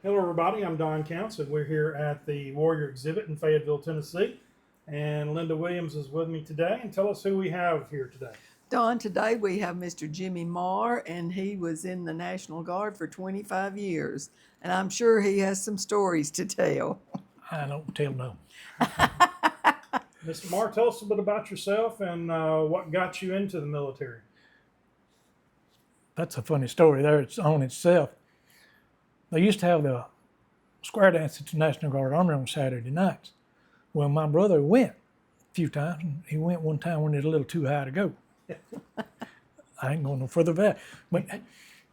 Hello, everybody. I'm Don Counts, and we're here at the Warrior exhibit in Fayetteville, Tennessee. And Linda Williams is with me today. And tell us who we have here today. Don, today we have Mr. Jimmy Marr, and he was in the National Guard for 25 years. And I'm sure he has some stories to tell. I don't tell no. Mr. Marr, tell us a bit about yourself and what got you into the military. That's a funny story there. It's on itself. They used to have the square dance at the National Guard Armory on Saturday nights. Well, my brother went a few times. And he went one time when it was a little too high to go. I ain't going no further than that. But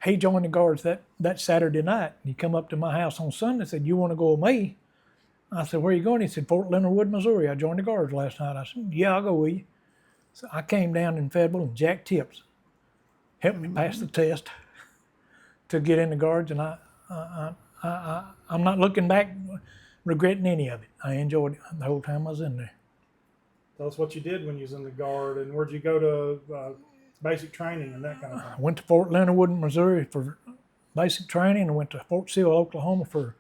he joined the Guards that Saturday night. And he come up to my house on Sunday and said, "You want to go with me?" I said, "Where are you going?" He said, "Fort Leonard Wood, Missouri. I joined the Guards last night." I said, "Yeah, I'll go with you." So I came down in Fayetteville, and Jack Tips helped me pass the test to get in the Guards, and I'm not looking back regretting any of it. I enjoyed it the whole time I was in there. Tell us what you did when you was in the Guard and where'd you go to basic training and that kind of thing. I went to Fort Leonard Wood, Missouri for basic training, and went to Fort Sill, Oklahoma for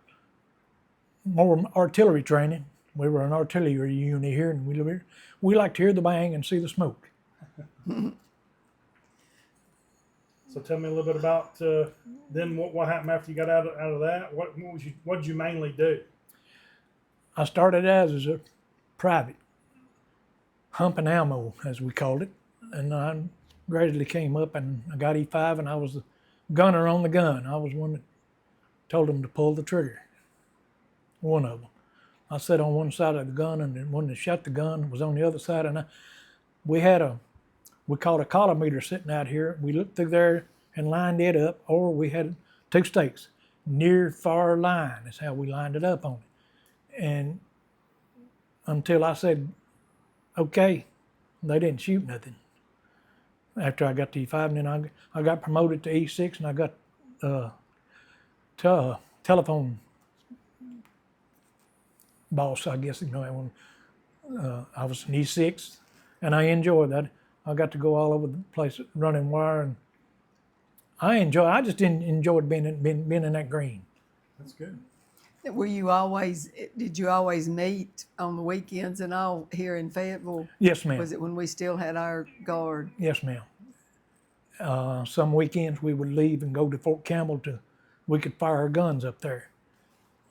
more artillery training. We were an artillery unit here, and we like to hear the bang and see the smoke. So tell me a little bit about then what happened after you got out of that. What did you mainly do? I started as a private, humping ammo, as we called it, and I gradually came up, and I got E5, and I was the gunner on the gun. I was one that told them to pull the trigger, one of them. I sat on one side of the gun, and the one that shot the gun was on the other side, and we called a collimator sitting out here. We looked through there and lined it up, or we had two stakes near far line. That's how we lined it up on it. And until I said, okay, they didn't shoot nothing. After I got to E5, and then I got promoted to E6, and I got telephone boss, I guess, when I was an E6, and I enjoyed that. I got to go all over the place running wire, and I just enjoyed being in that green. That's good. Did you always meet on the weekends and all here in Fayetteville? Yes, ma'am. Was it when we still had our Guard? Yes, ma'am. Some weekends we would leave and go to Fort Campbell we could fire our guns up there,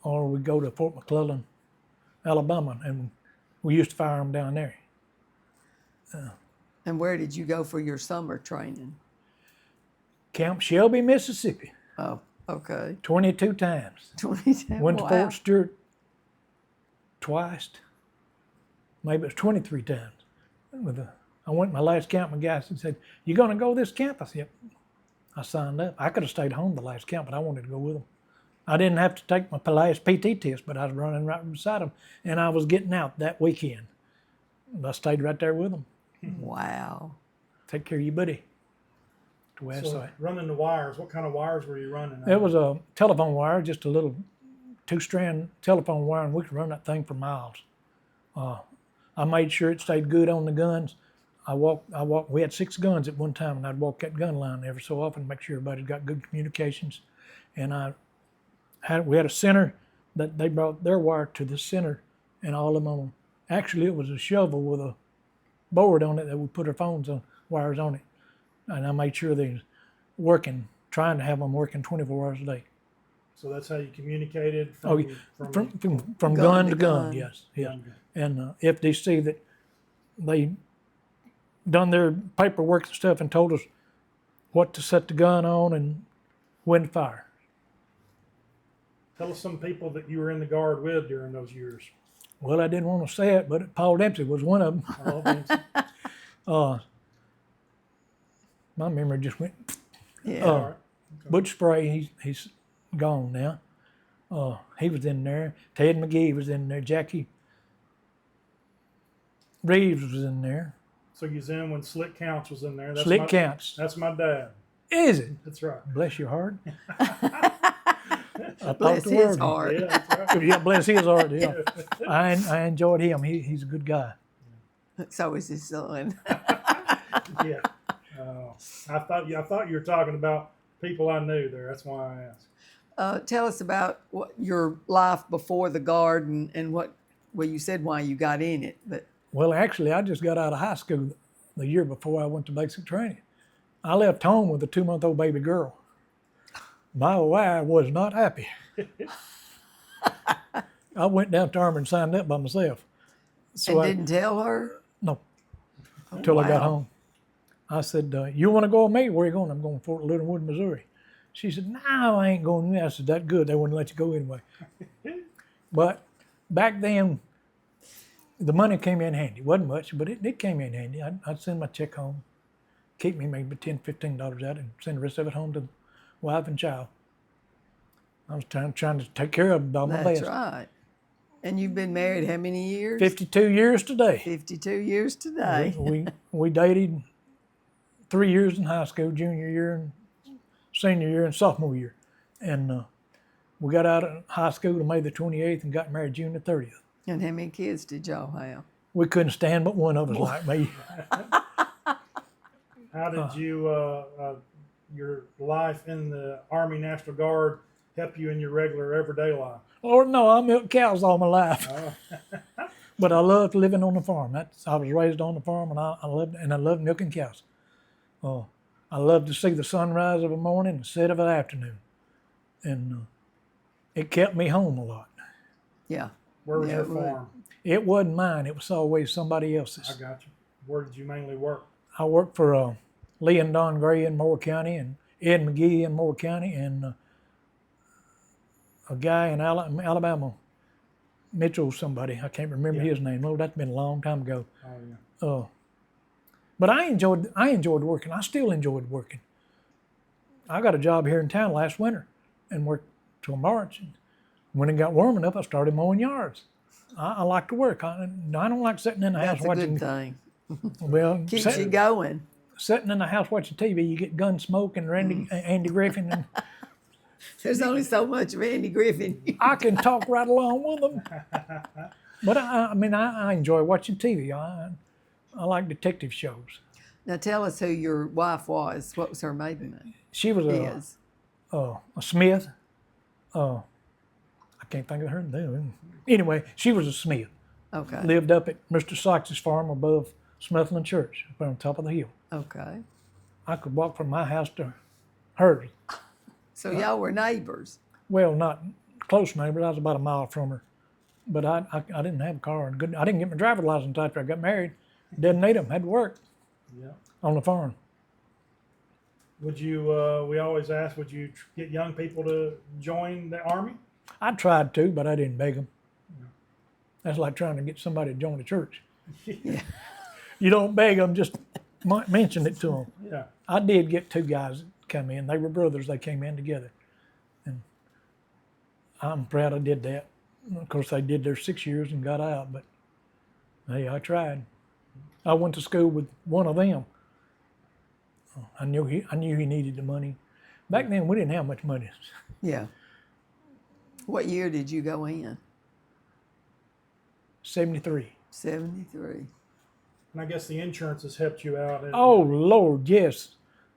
or we'd go to Fort McClellan, Alabama, and we used to fire them down there. And where did you go for your summer training? Camp Shelby, Mississippi, Oh, okay. 22 times. 20. Went to Wow. Fort Stewart twice. Maybe it was 23 times. I went to my last camp, my guy said, "You gonna go this camp?" I said, "Yep." I signed up. I could have stayed home the last camp, but I wanted to go with them. I didn't have to take my last PT test, but I was running right beside them, and I was getting out that weekend. I stayed right there with them. Wow. Take care of you, buddy. To West So side. running the wires, what kind of wires were you running? It was a telephone wire, just a little 2-strand telephone wire, and we could run that thing for miles. I made sure it stayed good on the guns. I walked. We had 6 guns at one time, and I'd walk that gun line every so often to make sure everybody got good communications. And we had a center that they brought their wire to the center, and all of them on. Actually, it was a shovel with a board on it that we put our wires on it, and I made sure they was working, trying to have them working 24 hours a day. So that's how you communicated From gun to gun, yes. gun. And if they see that they done their paperwork and stuff and told us what to set the gun on and when to fire. Tell us some people that you were in the Guard with during those years. Well, I didn't want to say it, but Paul Dempsey was one of them. Oh, thanks. My memory just went. Yeah. All right. Butch Spray, he's gone now. He was in there. Ted McGee was in there. Jackie Reeves was in there. So you was in when Slick Counts was in there. Slick Counts. That's my dad. Is it? That's right. Bless your heart. Bless his heart. Yeah, that's right. Yeah, bless his heart. Yeah, I enjoyed him. He's a good guy. So is his son. Yeah. I thought you were talking about people I knew there. That's why I asked. Tell us about your life before the Guard and what, well, you said why you got in it, but Well, actually, I just got out of high school the year before I went to basic training. I left home with a 2-month-old baby girl. My wife was not happy. I went down to the Army and signed up by myself. and didn't tell her? No, Oh, until I got wow. home. I said, you want to go with me? Where are you going? I'm going to Fort Leonard, Missouri. She said, no, I ain't going there. I said, that's good. They wouldn't let you go anyway. But back then, the money came in handy. It wasn't much, but it came in handy. I'd send my check home, keep me maybe $10, $15 out, and send the rest of it home to the wife and child. I was trying to take care of them by my That's best. right. And you've been married how many years? 52 years today. 52 years today. We dated 3 years in high school, junior year and senior year and sophomore year. And we got out of high school on May the 28th and got married June the 30th. And how many kids did y'all have? We couldn't stand but one of us like me. How did your life in the Army National Guard help you in your regular everyday life? Lord, no, I milked cows all my life. Oh, But I loved living on the farm. I was raised on the farm, and I loved milking cows. I loved to see the sunrise of a morning and set of an afternoon, and it kept me home a lot. Yeah. where was Yeah, your it would. farm? It wasn't mine. It was always somebody I else's. got you. Where did you mainly work? I worked for Lee and Don Gray in Moore County and Ed McGee in Moore County and a guy in Alabama, Mitchell somebody. I can't remember Yeah. his name. Oh, that's been a long time ago. Oh yeah. But I enjoyed working. I still enjoyed working. I got a job here in town last winter and worked till March. And when it got warm enough, I started mowing yards. I like to work. I don't like sitting in the house That's a watching. good thing. Well, Keeps you going. sitting in the house watching TV, you get Gunsmoke and Andy Griffin, and There's only so much of Andy Griffin. I can talk right along with them. But I enjoy watching TV. I like detective shows. Now tell us who your wife was. What was her maiden name? She was Is. a Smith. I can't think of her name. Anyway, she was a Smith. Okay. Lived up at Mr. Sykes' farm above Smithland Church, up on top of the hill. Okay. I could walk from my house to hers. So y'all were neighbors. Well, not close neighbors. I was about a mile from her. But I didn't have a car. I didn't get my driver's license after I got married. Didn't need them. Had to work Yeah. on the farm. Would you? We always ask, would you get young people to join the Army? I tried to, but I didn't beg them. That's like trying to get somebody to join the church. Yeah. You don't beg them, just mention it to them. Yeah. I did get 2 guys that come in. They were brothers. They came in together. And I'm proud I did that. Of course, they did their 6 years and got out, but hey, I tried. I went to school with one of them. I knew he needed the money. Back then, we didn't have much money. Yeah. What year did you go in? 73. 73. And I guess the insurance has helped you out. Oh, Lord, yes.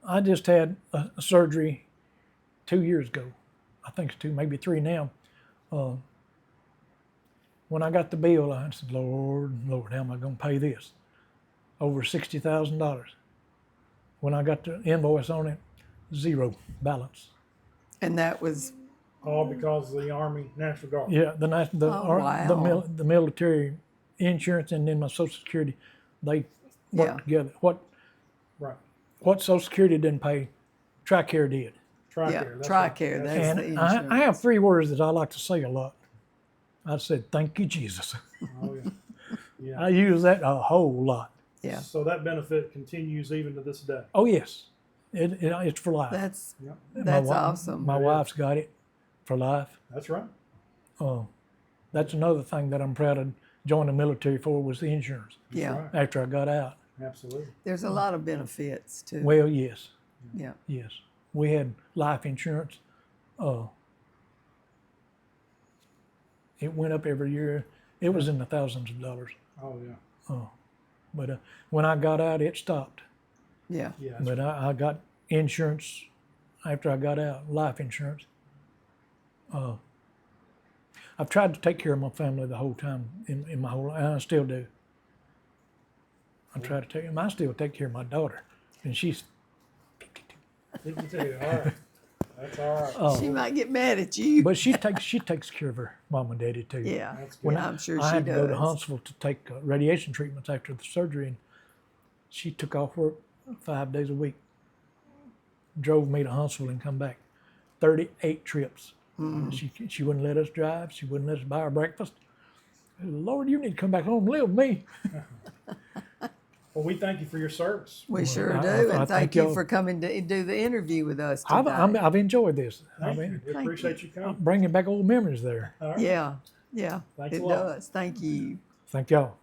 I just had a surgery 2 years ago. I think it's 2, maybe 3 now. When I got the bill, I said, Lord, how am I going to pay this? Over $60,000. When I got the invoice on it, 0 balance. And that was, all because of the Army National Guard. Yeah, wow. the military insurance and then my Social Security, they work Yeah. together. Right. What Social Security didn't pay, TRICARE did. TRICARE. yeah, that's TRICARE. right. That's the And insurance. I have 3 words that I like to say a lot. I said, thank you, Jesus. Oh yeah. Yeah. I use that a whole lot. Yeah. So that benefit continues even to this day. Oh, yes. It's for life. That's Yep. that's My awesome. My wife's got it for life. That's right. That's another thing that I'm proud of joining the military for was the insurance That's Yeah. right. after I got out. Absolutely. There's a lot of benefits too. Well, yes. Yeah. Yes. We had life insurance. It went up every year. It was in the thousands of dollars. Oh yeah. But when I got out, it stopped. Yeah. Yeah. That's But I got insurance after I got out, life insurance. I've tried to take care of my family the whole time in my whole life, and I still do. I try to take, and I still take care of my daughter, and she's 52. 52. All right. That's all right. She might get mad at you. But she takes care of her mom and daddy too. Yeah, That's good. I'm sure I she had to go to does. Huntsville to take radiation treatments after the surgery, and she took off work 5 days a week, drove me to Huntsville and come back, 38 trips. She wouldn't let us drive. She wouldn't let us buy our breakfast. I said, Lord, you need to come back home and live with me. Well, we thank you for your service. We sure I- do, I and thank thank you y'all. for coming to do the interview with us today. I've enjoyed this. Thank you. We Thank appreciate you coming. Bringing back old memories there. All right. Yeah, yeah, Thanks it a lot. does. Thank you. Thank y'all.